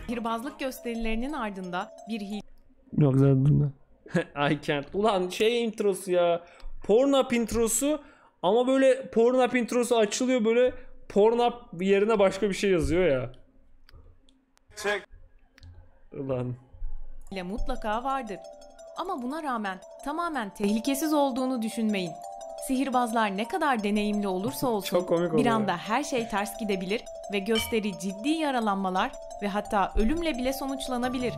Sihirbazlık gösterilerinin ardında bir Yok zaten. I can't. Ulan şey introsu ya. Pornhub introsu ama böyle Pornhub introsu açılıyor, böyle Pornhub yerine başka bir şey yazıyor ya. Ulan. hile mutlaka vardır. Ama buna rağmen tamamen tehlikesiz olduğunu düşünmeyin. Sihirbazlar ne kadar deneyimli olursa olsun Çok komik bir oluyor. anda her şey ters gidebilir ve gösteri ciddi yaralanmalar ve hatta ölümle bile sonuçlanabilir.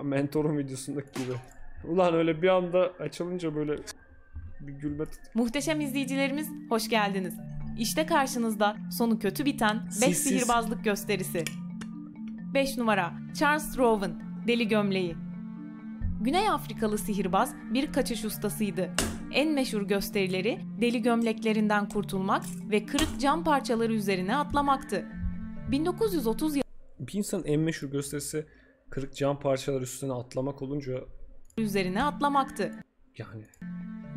Mentor'un videosundaki gibi. Ulan öyle bir anda açılınca böyle bir gülme Muhteşem izleyicilerimiz, hoş geldiniz. İşte karşınızda sonu kötü biten 5 Siz. sihirbazlık gösterisi. 5 numara Charles Rowan, Deli Gömleği. Güney Afrikalı sihirbaz bir kaçış ustasıydı. En meşhur gösterileri deli gömleklerinden kurtulmak ve kırık cam parçaları üzerine atlamaktı. 1930 Bir insanın en meşhur gösterisi kırık cam parçalar üstüne atlamak olunca üzerine atlamaktı. yani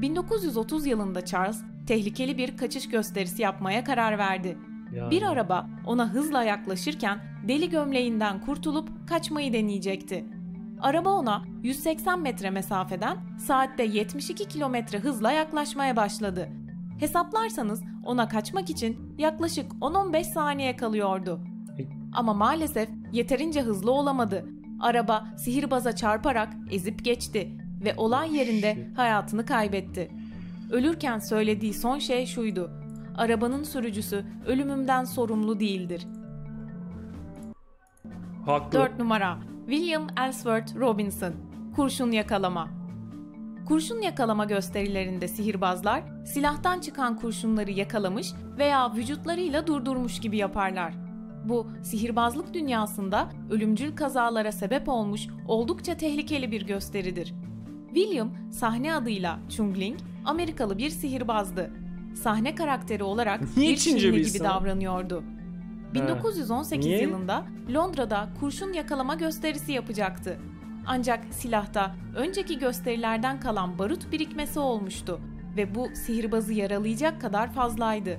1930 yılında Charles tehlikeli bir kaçış gösterisi yapmaya karar verdi. Bir araba ona hızla yaklaşırken deli gömleğinden kurtulup kaçmayı deneyecekti. Araba ona 180 metre mesafeden saatte 72 kilometre hızla yaklaşmaya başladı. Hesaplarsanız ona kaçmak için yaklaşık 10-15 saniye kalıyordu. Ama maalesef yeterince hızlı olamadı. Araba sihirbaza çarparak ezip geçti ve olay yerinde hayatını kaybetti. Ölürken söylediği son şey şuydu: arabanın sürücüsü ölümümden sorumlu değildir. haklı. 4 numara William Ellsworth Robinson, Kurşun Yakalama. Kurşun yakalama gösterilerinde sihirbazlar silahtan çıkan kurşunları yakalamış veya vücutlarıyla durdurmuş gibi yaparlar. Bu sihirbazlık dünyasında ölümcül kazalara sebep olmuş oldukça tehlikeli bir gösteridir. William sahne adıyla Chungling Amerikalı bir sihirbazdı. Sahne karakteri olarak Niye bir Çince Çinli bir gibi insan? davranıyordu. 1918 Niye? yılında Londra'da kurşun yakalama gösterisi yapacaktı. Ancak silahta önceki gösterilerden kalan barut birikmesi olmuştu ve bu sihirbazı yaralayacak kadar fazlaydı.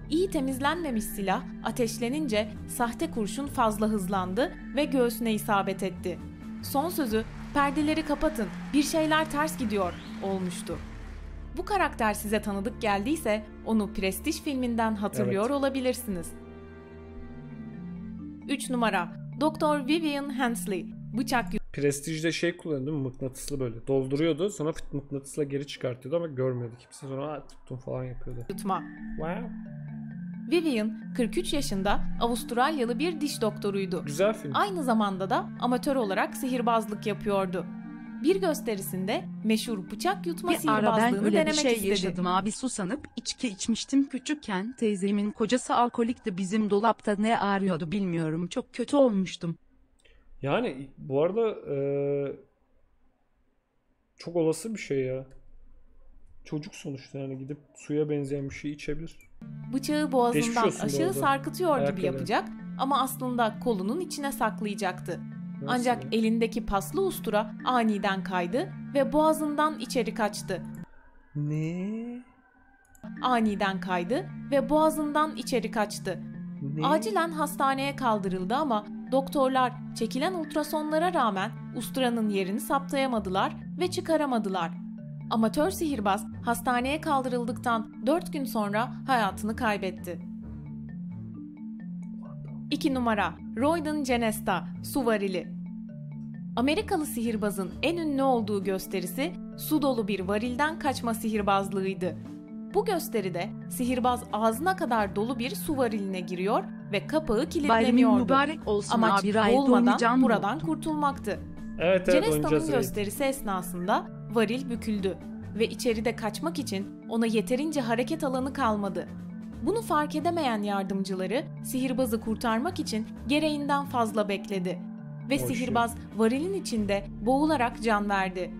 İyi temizlenmemiş silah ateşlenince sahte kurşun fazla hızlandı ve göğsüne isabet etti. Son sözü "perdeleri kapatın, bir şeyler ters gidiyor" olmuştu. Bu karakter size tanıdık geldiyse onu Prestige filminden hatırlıyor olabilirsiniz. 3 numara Dr. Vivian Hensley, Bıçak Prestige'de şey kullanıyordu değil mi? Mıknatıslı böyle. Dolduruyordu. Sonra mıknatısla geri çıkartıyordu ama görmüyordu kimse. Sonra tuttum falan yapıyordu. Yutma. Wow. Vivian 43 yaşında Avustralyalı bir diş doktoruydu. Güzel film. Aynı zamanda da amatör olarak sihirbazlık yapıyordu. Bir gösterisinde meşhur bıçak yutma Bir ara ben sihirbazlığını öyle bir denemek şey istedi. yaşadım abi, susanıp içki içmiştim küçükken, teyzemin kocası alkolikti, bizim dolapta ne arıyordu bilmiyorum, çok kötü olmuştum. Yani bu arada çok olası bir şey ya. Çocuk sonuçta, yani gidip suya benzeyen bir şey içebilir. Bıçağı Geçmiş boğazından olsun bu aşağı arada. sarkıtıyor Ayak gibi kadar. yapacak ama aslında kolunun içine saklayacaktı. Nasıl Ancak ya? elindeki paslı ustura aniden kaydı ve boğazından içeri kaçtı. Ne? Aniden kaydı ve boğazından içeri kaçtı. Ne? Acilen hastaneye kaldırıldı ama doktorlar çekilen ultrasonlara rağmen usturanın yerini saptayamadılar ve çıkaramadılar. Amatör sihirbaz hastaneye kaldırıldıktan 4 gün sonra hayatını kaybetti. 2 numara Royden Genesta, Su Varili. Amerikalı sihirbazın en ünlü olduğu gösterisi su dolu bir varilden kaçma sihirbazlığıydı. Bu gösteride sihirbaz ağzına kadar dolu bir su variline giriyor ve kapağı Bayramın kilitleniyordu. mübarek olsun Amaç abi, Raid'de boğulmadan oynayacağım buradan yoktu. kurtulmaktı. Evet Genesta'nın oynayacağız Raid. gösterisi esnasında varil büküldü ve içeride kaçmak için ona yeterince hareket alanı kalmadı. Bunu fark edemeyen yardımcıları sihirbazı kurtarmak için gereğinden fazla bekledi ve Hoş sihirbaz varilin içinde boğularak can verdi.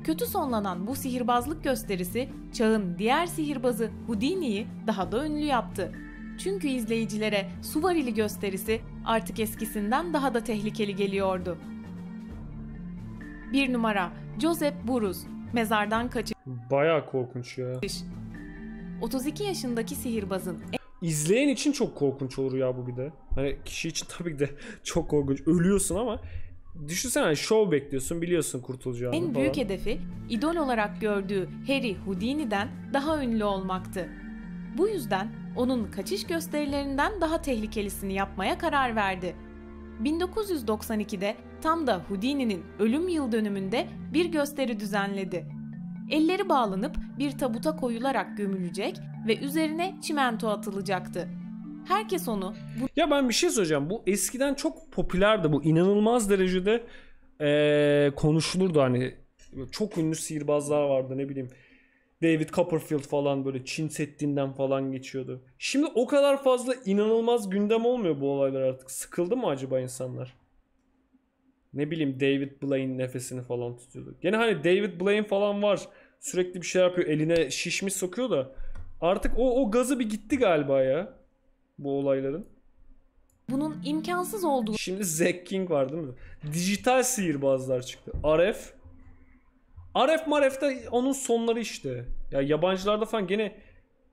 Kötü sonlanan bu sihirbazlık gösterisi çağın diğer sihirbazı Houdini'yi daha da ünlü yaptı. Çünkü izleyicilere su varili gösterisi artık eskisinden daha da tehlikeli geliyordu. 1 numara Joseph Buruz, Mezardan Kaçış. Bayağı korkunç ya. 32 yaşındaki sihirbazın izleyen için çok korkunç olur ya bu bir de. Hani kişi için tabii ki de çok korkunç. Ölüyorsun ama düşünsene hani şov bekliyorsun, biliyorsun kurtulacağını En falan. büyük hedefi idol olarak gördüğü Harry Houdini'den daha ünlü olmaktı. Bu yüzden onun kaçış gösterilerinden daha tehlikelisini yapmaya karar verdi. 1992'de tam da Houdini'nin ölüm yıl dönümünde bir gösteri düzenledi. Elleri bağlanıp bir tabuta koyularak gömülecek ve üzerine çimento atılacaktı. Herkes onu Ya ben bir şey soracağım. Bu eskiden çok popülerdi. Bu inanılmaz derecede konuşulurdu hani. Çok ünlü sihirbazlar vardı, ne bileyim. David Copperfield falan böyle Çin Seddi'nden falan geçiyordu. Şimdi o kadar fazla inanılmaz gündem olmuyor bu olaylar artık. Sıkıldı mı acaba insanlar? Ne bileyim, David Blaine nefesini falan tutuyordu. Gene hani David Blaine falan var. Sürekli bir şey yapıyor. Eline şişmiş sokuyor da. Artık o gazı bir gitti galiba ya. Bu olayların. bunun imkansız olduğunu Şimdi Zack King var değil mi? Dijital sihirbazlar çıktı. Aref. Aref Maref de onun sonları işte. Ya yabancılarda falan gene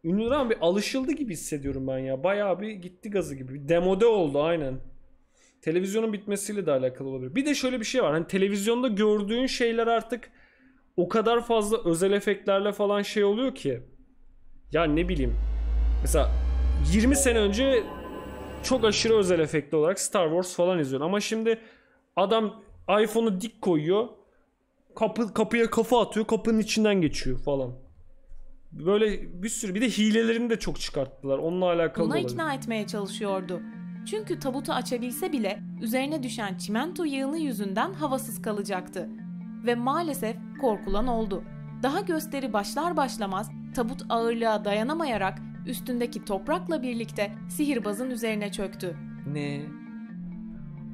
ünlüler ama bir alışıldı gibi hissediyorum ben ya. Bayağı bir gitti gazı gibi. Bir demode oldu aynen. Televizyonun bitmesiyle de alakalı olabilir. Bir de şöyle bir şey var. Hani televizyonda gördüğün şeyler artık o kadar fazla özel efektlerle falan şey oluyor ki. Ya ne bileyim. Mesela 20 sene önce çok aşırı özel efektli olarak Star Wars falan izliyorsun. Ama şimdi adam iPhone'u dik koyuyor. Kapıya kafa atıyor. Kapının içinden geçiyor falan. Böyle bir sürü. Bir de hilelerini de çok çıkarttılar. Onunla alakalı buna olabilir. ikna etmeye çalışıyordu. Çünkü tabutu açabilse bile üzerine düşen çimento yığını yüzünden havasız kalacaktı. Ve maalesef korkulan oldu. Daha gösteri başlar başlamaz tabut ağırlığa dayanamayarak üstündeki toprakla birlikte sihirbazın üzerine çöktü. Ne?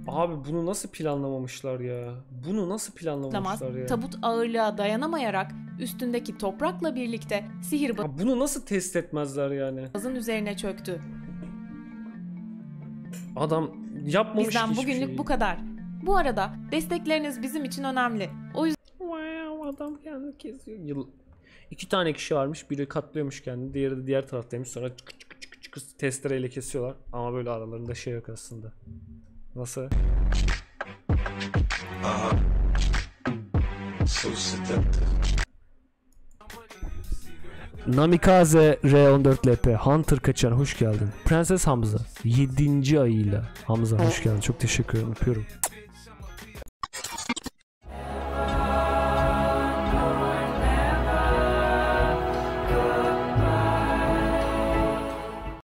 Abi bunu nasıl planlamamışlar ya? Bunu nasıl planlamamışlar ya? Tabut ağırlığa dayanamayarak üstündeki toprakla birlikte sihirbazın Ha, bunu nasıl test etmezler yani? üzerine çöktü. Adam yapmamış Bizden hiçbir bugünlük şeyi. bu kadar. Bu arada destekleriniz bizim için önemli. O yüzden Wow, adam kendini kesiyor. İki tane kişi varmış. Biri katlıyormuş kendini. Diğeri de diğer taraftaymış. Sonra çık testereyle kesiyorlar. Ama böyle aralarında şey yok aslında. Nasıl? Namikaze R14LP Hunter Kaçan hoş geldin. Prenses Hamza 7. ayıyla. Hamza hoş geldin. Çok teşekkür ederim. Öpüyorum.